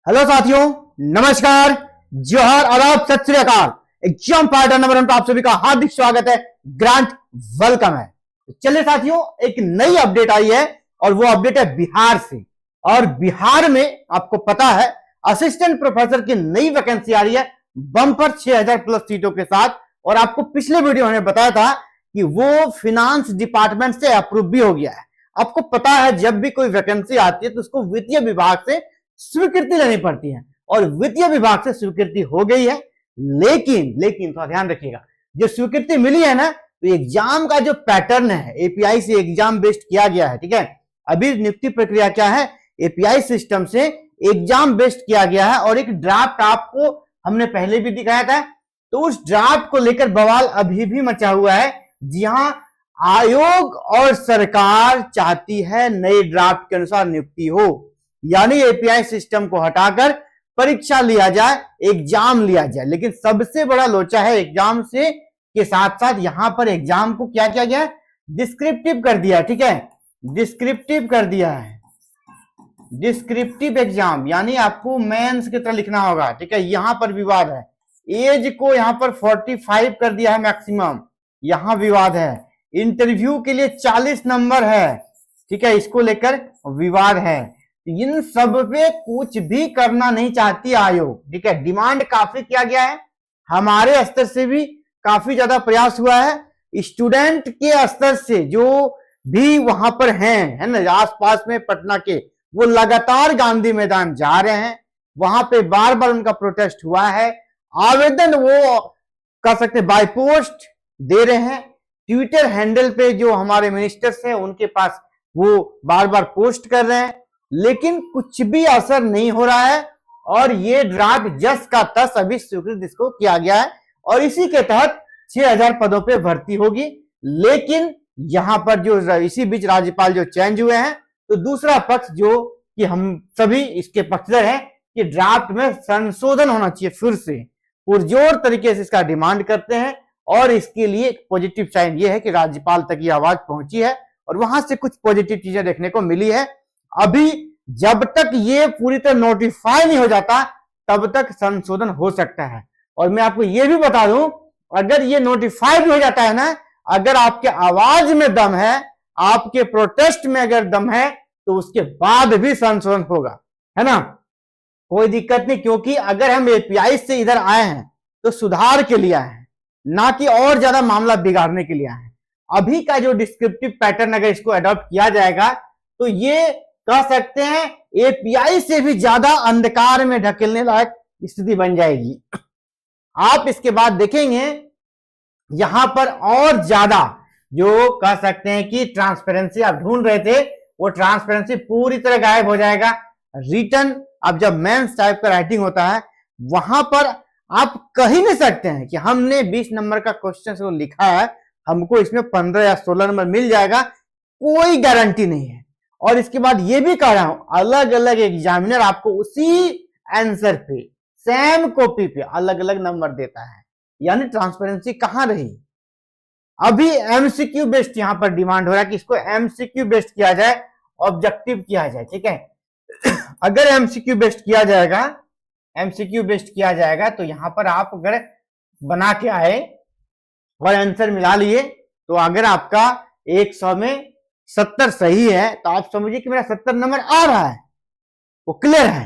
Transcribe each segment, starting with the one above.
Hello साथियों, नमस्कार, जोहर, आदाब, सत श्री अकाल। एग्जाम पार्टनर नंबर 1 पर आप सभी का हार्दिक स्वागत है, ग्रांट वेलकम है। चलिए साथियों, एक नई अपडेट आई है और वो अपडेट है बिहार से। और बिहार में आपको पता है असिस्टेंट प्रोफेसर की नई वैकेंसी आ रही है बम्पर 6000 प्लस सीटों के साथ। और आपको पिछले वीडियो में बताया था कि वो फिनांस डिपार्टमेंट से अप्रूव भी हो गया है। आपको पता है जब भी कोई वैकेंसी आती है तो उसको वित्तीय विभाग से स्वीकृति लेनी पड़ती है और वित्तीय विभाग से स्वीकृति हो गई है। लेकिन थोड़ा ध्यान रखिएगा, जो स्वीकृति मिली है ना, तो एग्जाम का जो पैटर्न है एपीआई से एग्जाम बेस्ड किया गया है। ठीक है, अभी नियुक्ति प्रक्रिया क्या है, एपीआई सिस्टम से एग्जाम बेस्ड किया गया है। और एक ड्राफ्ट आपको हमने पहले भी दिखाया था, तो उस ड्राफ्ट को लेकर बवाल अभी भी मचा हुआ है। जी हां, आयोग और सरकार चाहती है नए ड्राफ्ट के अनुसार नियुक्ति हो, यानी एपीआई सिस्टम को हटाकर परीक्षा लिया जाए, एग्जाम लिया जाए। लेकिन सबसे बड़ा लोचा है एग्जाम से के साथ साथ यहां पर एग्जाम को क्या किया गया है, डिस्क्रिप्टिव कर दिया। ठीक है, डिस्क्रिप्टिव कर दिया है, डिस्क्रिप्टिव एग्जाम, यानी आपको मेंस की तरह लिखना होगा। ठीक है, यहां पर विवाद है, एज को यहां पर 45 कर दिया है मैक्सिमम, यहां विवाद है। इंटरव्यू के लिए 40 नंबर है, ठीक है, इसको लेकर विवाद है। इन सब पे कुछ भी करना नहीं चाहती आयोग। ठीक है, डिमांड काफी किया गया है, हमारे स्तर से भी काफी ज्यादा प्रयास हुआ है, स्टूडेंट के स्तर से जो भी वहां पर हैं, है ना, आसपास में पटना के, वो लगातार गांधी मैदान जा रहे हैं, वहां पे बार बार उनका प्रोटेस्ट हुआ है। आवेदन वो कर सकते बाय पोस्ट दे रहे हैं, ट्विटर हैंडल पे जो हमारे मिनिस्टर्स हैं उनके पास वो बार बार पोस्ट कर रहे हैं, लेकिन कुछ भी असर नहीं हो रहा है। और ये ड्राफ्ट जस का तस अभी स्वीकृत इसको किया गया है और इसी के तहत 6000 पदों पे भर्ती होगी। लेकिन यहां पर जो इसी बीच राज्यपाल जो चेंज हुए हैं, तो दूसरा पक्ष जो कि हम सभी इसके पक्षधर हैं कि ड्राफ्ट में संशोधन होना चाहिए, फिर से पुरजोर तरीके से इसका डिमांड करते हैं। और इसके लिए एक पॉजिटिव साइन ये है कि राज्यपाल तक ये आवाज पहुंची है और वहां से कुछ पॉजिटिव चीजें देखने को मिली है। अभी जब तक ये पूरी तरह नोटिफाई नहीं हो जाता तब तक संशोधन हो सकता है। और मैं आपको ये भी बता दूं, अगर ये नोटिफाई भी हो जाता है ना, अगर आपके आवाज में दम है, आपके प्रोटेस्ट में अगर दम है, तो उसके बाद भी संशोधन होगा, है ना, कोई दिक्कत नहीं। क्योंकि अगर हम एपीआई से इधर आए हैं तो सुधार के लिए आए हैं, ना कि और ज्यादा मामला बिगाड़ने के लिए आए हैं। अभी का जो डिस्क्रिप्टिव पैटर्न अगर इसको अडॉप्ट किया जाएगा तो ये कह सकते हैं एपीआई से भी ज्यादा अंधकार में ढकेलने लायक स्थिति बन जाएगी। आप इसके बाद देखेंगे यहां पर और ज्यादा जो कह सकते हैं कि ट्रांसपेरेंसी आप ढूंढ रहे थे, वो ट्रांसपेरेंसी पूरी तरह गायब हो जाएगा। रिटर्न अब जब मेंस टाइप का राइटिंग होता है, वहां पर आप कह ही नहीं सकते हैं कि हमने 20 नंबर का क्वेश्चन को लिखा है, हमको इसमें 15 या 16 नंबर मिल जाएगा, कोई गारंटी नहीं है। और इसके बाद ये भी कह रहा हूं, अलग अलग एग्जामिनर आपको उसी आंसर पे, सेम कॉपी पे अलग अलग नंबर देता है, यानी ट्रांसपेरेंसी कहां रही। अभी एमसीक्यू बेस्ड यहां पर डिमांड हो रहा है कि इसको एमसीक्यू बेस्ड किया जाए, ऑब्जेक्टिव किया जाए। ठीक है, अगर एमसीक्यू बेस्ड किया जाएगा, एमसीक्यू बेस्ड किया जाएगा तो यहां पर आप अगर बना के आए और आंसर मिला लिए, तो अगर आपका 100 में 70 सही है तो आप समझिए कि मेरा 70 नंबर आ रहा है, वो क्लियर है,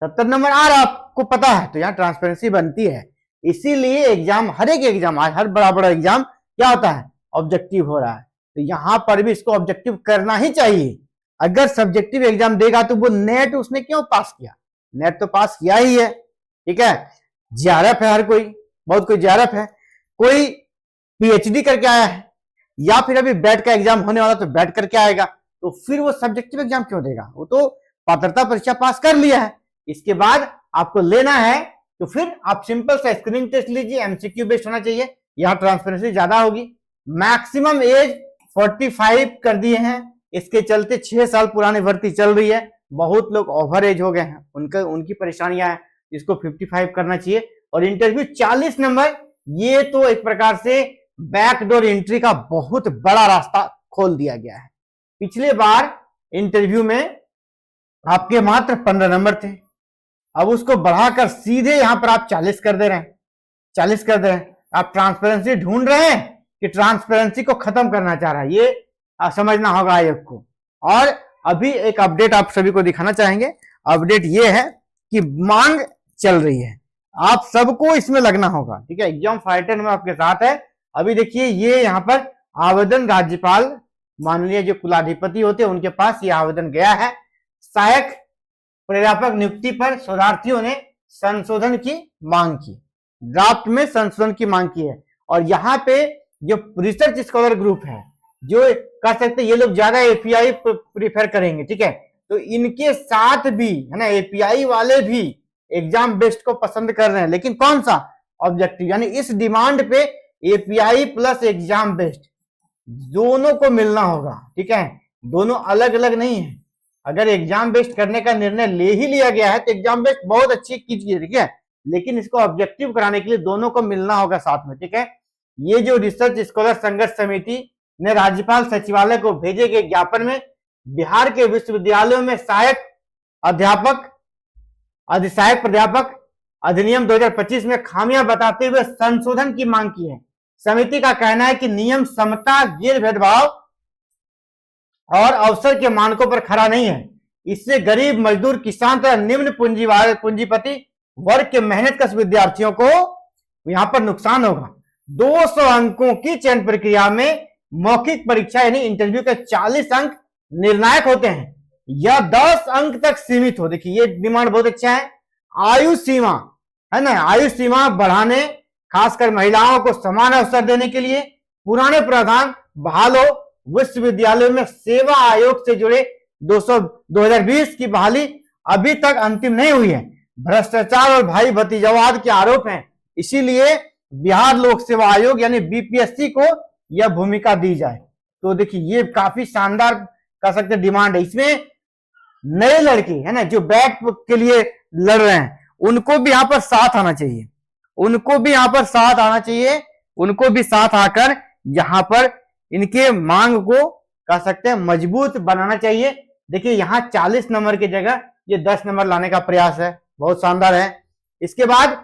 70 नंबर आ रहा है, आपको पता है, तो यहाँ ट्रांसपेरेंसी बनती है। इसीलिए एग्जाम, हर एक एग्जाम, आज हर बड़ा बड़ा एग्जाम क्या होता है, ऑब्जेक्टिव हो रहा है। तो यहां पर भी इसको ऑब्जेक्टिव करना ही चाहिए। अगर सब्जेक्टिव एग्जाम देगा तो वो नेट उसने क्यों पास किया, नेट तो पास किया ही है। ठीक है, जेआरएफ है, हर कोई, बहुत कोई जेआरएफ है, कोई पीएचडी करके आया है, या फिर अभी बैट का एग्जाम होने वाला तो बैट करके आएगा, तो फिर वो सब्जेक्टिव एग्जाम क्यों देगा, वो तो पात्रता परीक्षा पास कर लिया है। इसके बाद आपको लेना है तो फिर आप सिंपल सा स्क्रीनिंग टेस्ट लीजिए, एमसीक्यू बेस्ड होना चाहिए, यहां ट्रांसपेरेंसी ज्यादा होगी। मैक्सिमम एज 45 कर दिए हैं, इसके चलते 6 साल पुरानी भर्ती चल रही है, बहुत लोग ओवर एज हो गए हैं, उनकी परेशानियां हैं, इसको 55 करना चाहिए। और इंटरव्यू 40 नंबर, ये तो एक प्रकार से बैकडोर एंट्री का बहुत बड़ा रास्ता खोल दिया गया है। पिछले बार इंटरव्यू में आपके मात्र 15 नंबर थे, अब उसको बढ़ाकर सीधे यहां पर आप 40 कर दे रहे हैं, 40 कर दे रहे हैं। आप ट्रांसपेरेंसी ढूंढ रहे हैं कि ट्रांसपेरेंसी को खत्म करना चाह रहा है, ये समझना होगा आयोग को। और अभी एक अपडेट आप सभी को दिखाना चाहेंगे। अपडेट ये है कि मांग चल रही है, आप सबको इसमें लगना होगा, ठीक है। एग्जाम फाइटर में आपके साथ है। अभी देखिए ये यहाँ पर आवेदन राज्यपाल माननीय जो कुलाधिपति होते हैं उनके पास ये आवेदन गया है। सहायक प्राध्यापक नियुक्ति पर शोधार्थियों ने संशोधन की मांग की, ड्राफ्ट में संशोधन की मांग की है। और यहाँ पे जो रिसर्च स्कॉलर ग्रुप है जो कर सकते, ये लोग ज्यादा एपीआई प्रीफर करेंगे, ठीक है। तो इनके साथ भी है ना, एपीआई वाले भी एग्जाम बेस्ड को पसंद कर रहे हैं, लेकिन कौन सा, ऑब्जेक्टिव। यानी इस डिमांड पे एपीआई प्लस एग्जाम बेस्ड दोनों को मिलना होगा, ठीक है। दोनों अलग अलग नहीं है। अगर एग्जाम बेस्ड करने का निर्णय ले ही लिया गया है तो एग्जाम बेस्ड बहुत अच्छी कीजिए, ठीक है, लेकिन इसको ऑब्जेक्टिव कराने के लिए दोनों को मिलना होगा साथ में, ठीक है। ये जो रिसर्च स्कॉलर संघर्ष समिति ने राज्यपाल सचिवालय को भेजे गए ज्ञापन में बिहार के विश्वविद्यालयों में सहायक अध्यापक अधिसहायक प्राध्यापक अधिनियम 2025 में खामियां बताते हुए संशोधन की मांग की है। समिति का कहना है कि नियम समता, गैर भेदभाव और अवसर के मानकों पर खरा नहीं है। इससे गरीब, मजदूर, किसान तथा निम्न पूंजीपति वर्ग के मेहनतकश विद्यार्थियों को यहां पर नुकसान होगा। 200 अंकों की चयन प्रक्रिया में मौखिक परीक्षा यानी इंटरव्यू के 40 अंक निर्णायक होते हैं या 10 अंक तक सीमित हो। देखिए ये डिमांड बहुत अच्छा है। आयु सीमा है ना, आयु सीमा बढ़ाने, खासकर महिलाओं को समान अवसर देने के लिए पुराने प्रावधान बहाल हो। विश्वविद्यालयों में सेवा आयोग से जुड़े 2020 की बहाली अभी तक अंतिम नहीं हुई है। भ्रष्टाचार और भाई भतीजावाद के आरोप हैं, इसीलिए बिहार लोक सेवा आयोग यानी बीपीएससी को यह भूमिका दी जाए। तो देखिए ये काफी शानदार कह सकते डिमांड है। इसमें नए लड़के है ना जो बैक के लिए लड़ रहे हैं उनको भी यहां पर साथ आना चाहिए, उनको भी यहां पर साथ आना चाहिए, उनको भी साथ आकर यहां पर इनके मांग को कह सकते हैं मजबूत बनाना चाहिए। देखिए यहां 40 नंबर की जगह ये 10 नंबर लाने का प्रयास है, बहुत शानदार है। इसके बाद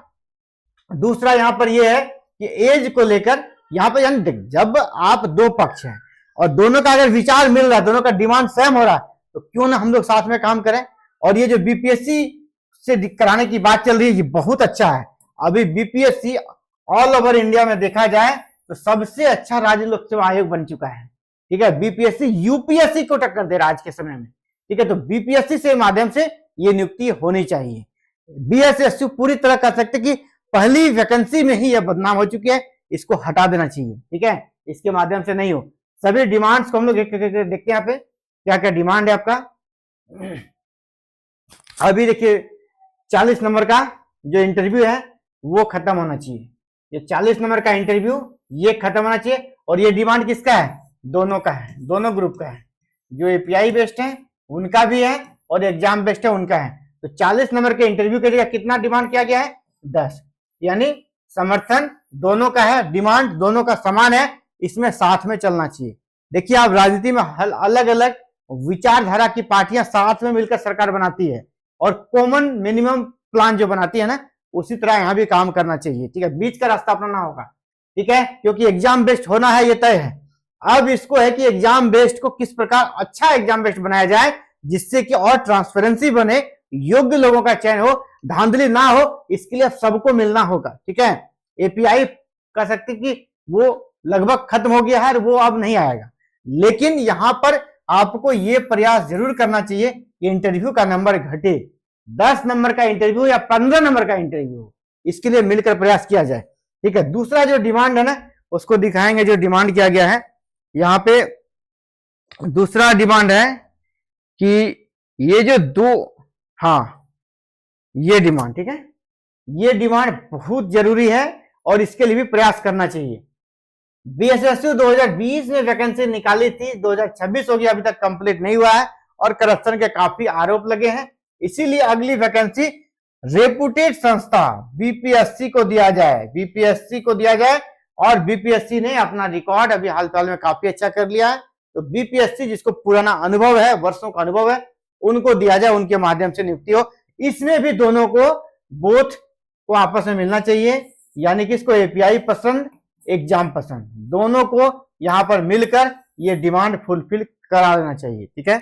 दूसरा यहां पर यह है कि एज को लेकर यहां पर यानी जब आप दो पक्ष हैं और दोनों का अगर विचार मिल रहा है, दोनों का डिमांड सेम हो रहा है, तो क्यों ना हम लोग साथ में काम करें। और ये जो बीपीएससी से कराने की बात चल रही है ये बहुत अच्छा है। अभी बीपीएससी ऑल ओवर इंडिया में देखा जाए तो सबसे अच्छा राज्य लोक सेवा आयोग बन चुका है, ठीक है। बीपीएससी यूपीएससी को टक्कर दे रहा है आज के समय में, ठीक है। तो बीपीएससी से माध्यम से ये नियुक्ति होनी चाहिए। बीएसएसयू पूरी तरह कर सकते कि पहली वैकेंसी में ही यह बदनाम हो चुकी है, इसको हटा देना चाहिए, ठीक है। इसके माध्यम से नहीं हो। सभी डिमांड्स को हम लोग एक देखते हैं यहाँ पे क्या क्या डिमांड है आपका। अभी देखिए 40 नंबर का जो इंटरव्यू है वो खत्म होना चाहिए। ये 40 नंबर का इंटरव्यू ये खत्म होना चाहिए। और ये डिमांड किसका है, दोनों का है, दोनों ग्रुप का है। जो एपीआई बेस्ड है उनका भी है और एग्जाम बेस्ड है उनका है। तो 40 नंबर के इंटरव्यू के लिए कितना डिमांड किया गया है, 10। यानी समर्थन दोनों का है, डिमांड दोनों का समान है, इसमें साथ में चलना चाहिए। देखिए आप राजनीति में अलग अलग विचारधारा की पार्टियां साथ में मिलकर सरकार बनाती है और कॉमन मिनिमम प्लान जो बनाती है ना, उसी तरह यहां भी काम करना चाहिए, ठीक है। बीच का रास्ता अपनाना होगा, ठीक है, क्योंकि एग्जाम बेस्ड होना है ये तय है। अब इसको है कि एग्जाम बेस्ड को किस प्रकार अच्छा एग्जाम बेस्ड बनाया जाए जिससे कि और ट्रांसपेरेंसी बने, योग्य लोगों का चयन हो, धांधली ना हो, इसके लिए सबको मिलना होगा, ठीक है। एपीआई कह सकते कि वो लगभग खत्म हो गया है, वो अब नहीं आएगा, लेकिन यहां पर आपको ये प्रयास जरूर करना चाहिए कि इंटरव्यू का नंबर घटे, 10 नंबर का इंटरव्यू या 15 नंबर का इंटरव्यू, इसके लिए मिलकर प्रयास किया जाए, ठीक है। दूसरा जो डिमांड है ना उसको दिखाएंगे, जो डिमांड किया गया है यहां पे। दूसरा डिमांड है कि ये जो ये डिमांड, ठीक है, ये डिमांड बहुत जरूरी है और इसके लिए भी प्रयास करना चाहिए। बीएसएसयू 2020 में वैकेंसी निकाली थी, 2026 हो गया, अभी तक कंप्लीट नहीं हुआ है और करप्शन के काफी आरोप लगे हैं। इसीलिए अगली वैकेंसी रेपुटेड संस्था बीपीएससी को दिया जाए, बीपीएससी को दिया जाए। और बीपीएससी ने अपना रिकॉर्ड अभी हाल फिलहाल में काफी अच्छा कर लिया है, तो बीपीएससी जिसको पुराना अनुभव है, वर्षों का अनुभव है, उनको दिया जाए, उनके माध्यम से नियुक्ति हो। इसमें भी दोनों को बोथ को आपस में मिलना चाहिए, यानी कि इसको एपीआई पसंद एग्जाम पसंद, दोनों को यहां पर मिलकर ये डिमांड फुलफिल करा लेना चाहिए। ठीक है,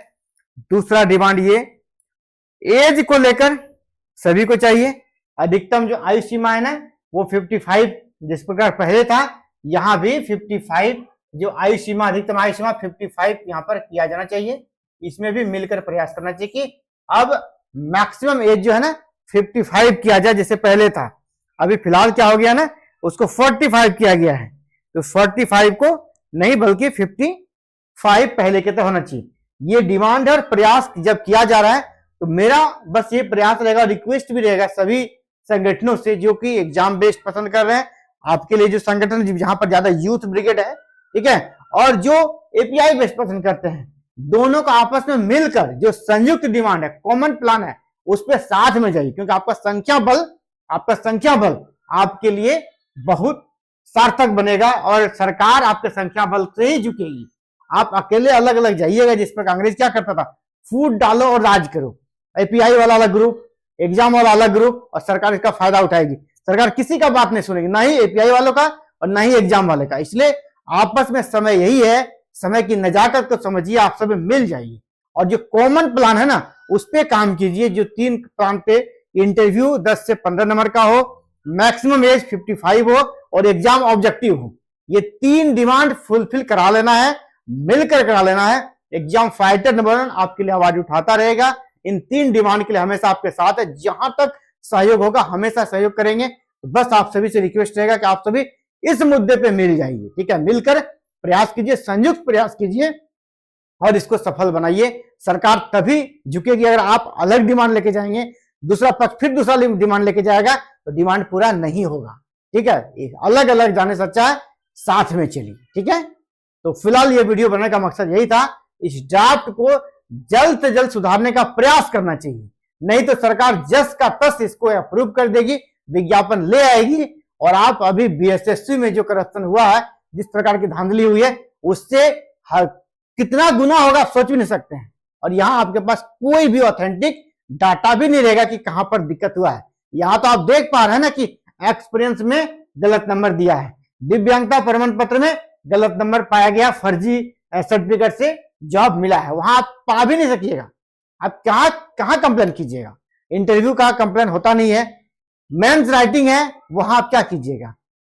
दूसरा डिमांड ये एज को लेकर सभी को चाहिए। अधिकतम जो आयु सीमा है ना वो 55 जिस प्रकार पहले था, यहां भी 55 जो आयु सीमा, अधिकतम आयु सीमा 55 यहां पर किया जाना चाहिए। इसमें भी मिलकर प्रयास करना चाहिए कि अब मैक्सिमम एज जो है ना 55 किया जाए, जैसे पहले था। अभी फिलहाल क्या हो गया ना, उसको 45 किया गया है, तो 45 को नहीं बल्कि 55 पहले के तो होना चाहिए। ये डिमांड और प्रयास जब किया जा रहा है तो मेरा बस ये प्रयास रहेगा, रिक्वेस्ट भी रहेगा सभी संगठनों से जो कि एग्जाम बेस्ड पसंद कर रहे हैं। आपके लिए जो संगठन जहां पर ज्यादा यूथ ब्रिगेड है, ठीक है, और जो एपीआई बेस्ड पसंद करते हैं, दोनों का आपस में मिलकर जो संयुक्त डिमांड है, कॉमन प्लान है, उस पर साथ में जाइए, क्योंकि आपका संख्या बल आपके लिए बहुत सार्थक बनेगा और सरकार आपके संख्या बल से ही झुकेगी। आप अकेले अलग अलग जाइएगा, जिस पर कांग्रेस क्या करता था, फूट डालो और राज करो, एपीआई वाला अलग ग्रुप, एग्जाम वाला अलग ग्रुप, और सरकार इसका फायदा उठाएगी। सरकार किसी का बात नहीं सुनेगी, ना ही एपीआई वालों का और ना ही एग्जाम वाले का। इसलिए आपस में समय यही है, समय की नजाकत को समझिए, आप सब मिल जाइए और जो कॉमन प्लान है ना उस पर काम कीजिए। जो 3 प्लान पे इंटरव्यू 10 से 15 नंबर का हो, मैक्सिमम एज 55 हो और एग्जाम ऑब्जेक्टिव हो, ये 3 डिमांड फुलफिल करा लेना है, मिलकर करा लेना है। एग्जाम फाइटर नंबर 1 आपके लिए आवाज उठाता रहेगा। इन 3 डिमांड के लिए हमेशा आपके साथ है, जहां तक सहयोग होगा हमेशा सहयोग करेंगे। तो बस आप सभी से रिक्वेस्ट रहेगा कि आप सभी इस मुद्दे पे मिल जाइए, ठीक है, मिलकर प्रयास कीजिए, संयुक्त प्रयास कीजिए और इसको सफल बनाइए। सरकार तभी झुकेगी अगर आप अलग डिमांड लेके जाएंगे, दूसरा पक्ष फिर दूसरा डिमांड लेके जाएगा तो डिमांड पूरा नहीं होगा। ठीक है, एक अलग अलग जाने से अच्छा है साथ में चलिए। ठीक है, तो फिलहाल ये वीडियो बनाने का मकसद यही था, इस ड्राफ्ट को जल्द से जल्द सुधारने का प्रयास करना चाहिए, नहीं तो सरकार जस का तस इसको अप्रूव कर देगी, विज्ञापन ले आएगी और आप अभी बीएसएससी में जो करप्शन हुआ है, जिस प्रकार की धांधली हुई है, उससे कितना गुना होगा सोच भी नहीं सकते हैं। और यहाँ आपके पास कोई भी ऑथेंटिक डाटा भी नहीं रहेगा कि कहां पर दिक्कत हुआ है। यहां तो आप देख पा रहे हैं ना कि एक्सपीरियंस में गलत नंबर दिया है, दिव्यांगता प्रमाण पत्र में गलत नंबर पाया गया, फर्जी सर्टिफिकेट से जॉब मिला है, वहां आप पा भी नहीं सकिएगा। आप कहां कंप्लेन कीजिएगा, इंटरव्यू का कंप्लेन होता नहीं है, मेंस राइटिंग है, वहां आप क्या कीजिएगा।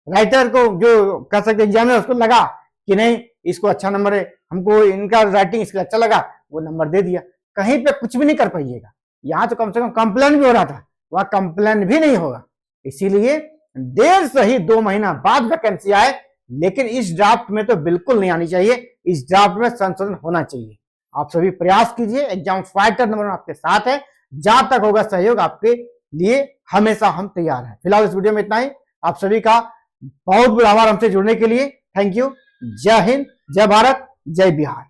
राइटर को जो कर सकते एग्जाम में उसको लगा कि नहीं इसको अच्छा नंबर है, हमको इनका राइटिंग इसका अच्छा लगा, वो नंबर दे दिया, कहीं पे कुछ भी नहीं कर पाइएगा। यहाँ तो कम से कम कंप्लेन भी हो रहा था, वहां कंप्लेन भी नहीं होगा। इसीलिए देर से ही 2 महीना बाद वैकेंसी आए, लेकिन इस ड्राफ्ट में तो बिल्कुल नहीं आनी चाहिए, इस ड्राफ्ट में संशोधन होना चाहिए। आप सभी प्रयास कीजिए, एग्जाम फाइटर नंबर आपके साथ है, जहां तक होगा सहयोग आपके लिए हमेशा हम तैयार हैं। फिलहाल इस वीडियो में इतना ही, आप सभी का बहुत बहुत आभार हमसे जुड़ने के लिए। Thank you. जय हिंद, जय भारत, जय बिहार।